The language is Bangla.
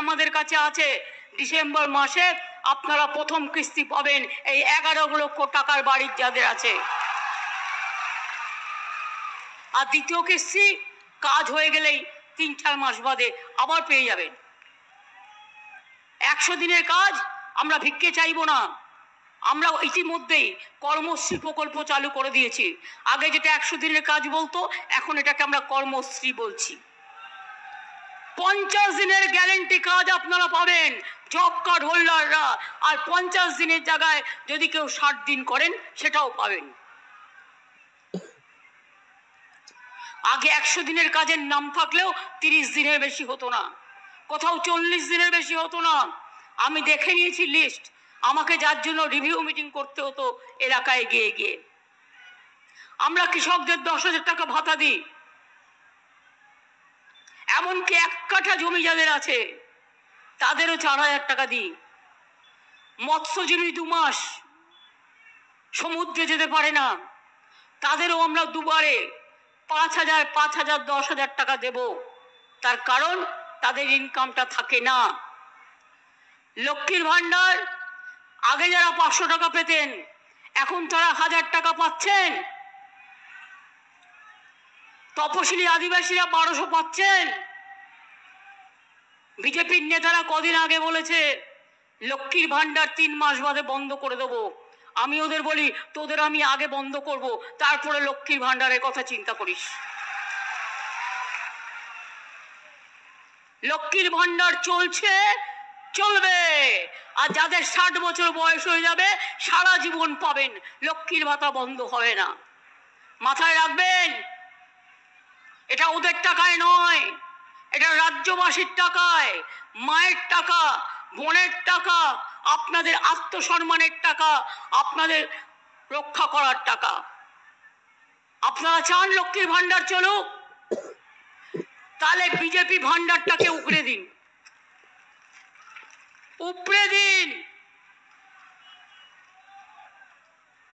আমাদের কাছে আছে। ডিসেম্বর মাসে আপনারা প্রথম কিস্তি পাবেন এই 11 লক্ষ টাকার বাড়ির যাদের আছে। আর দ্বিতীয় কিস্তি কাজ হয়ে গেলেই 3-4 মাস বাদে আবার পেয়ে যাবেন। 100 দিনের কাজ আমরা ভিক্ষে চাইব না। আমরা ইতিমধ্যেই কর্মশ্রী প্রকল্প চালু করে দিয়েছি। আগে যেটা 100 দিনের কাজ বলতো, এখন এটাকে আমরা কর্মশ্রী বলছি। 50 দিনের গ্যারেন্টি কাজ আপনারা পাবেন জব কার্ড হোল্ডাররা। আর 50 দিনের জায়গায় যদি কেউ 60 দিন করেন সেটাও পাবেন। আগে 100 দিনের কাজের নাম থাকলেও 30 দিনের বেশি হতো না, কোথাও 40 দিনের বেশি হতো না। আমি দেখে নিয়েছি লিস্ট, আমাকে যার জন্য রিভিউ মিটিং করতে হতো এলাকায় গিয়ে গিয়ে। আমরা কৃষকদের 10,000 টাকা ভাতা দিই, এমনকি 1 কাঠা জমি যাদের আছে তাদেরও 4,000 টাকা দিই। মৎস্যজীবী 2 মাস সমুদ্রে যেতে পারে না, তাদেরও আমরা দুবারে 5,000, 5,000, 10,000 টাকা দেব। তার কারণ তাদের ইনকামটা থাকে না। লক্ষ্মীর ভান্ডার আগে যারা 500 টাকা পেতেন এখন তারা 1000 টাকা পাচ্ছেন। তপশিলি আদিবাসীরা 1200 পাচ্ছেন। বিজেপির নেতারা কদিন আগে বলেছে লক্ষ্মীর ভান্ডার 3 মাস বাদে বন্ধ করে দেব। আমি ওদের বলি, তোদের আমি আগে বন্ধ করব, তারপরে লক্ষ্মীর ভান্ডারের কথা চিন্তা করিস। লক্ষ্মীর ভান্ডার চলছে, চলবে। আর যাদের 60 বছর বয়স হয়ে যাবে সারা জীবন পাবেন, লক্ষ্মীর ভাতা বন্ধ হবে না। মাথায় রাখবেন, এটা ওদের টাকায় নয়, এটা রাজ্যবাসীর টাকায়, মায়ের টাকা, বোনের টাকা, আপনাদের আত্মসম্মানের টাকা, আপনাদের রক্ষা করার টাকা। আপনারা চান লক্ষ্মীর ভান্ডার চলুক, তাহলে বিজেপি ভান্ডারটাকে উপড়ে দিন, উপড়ে দিন।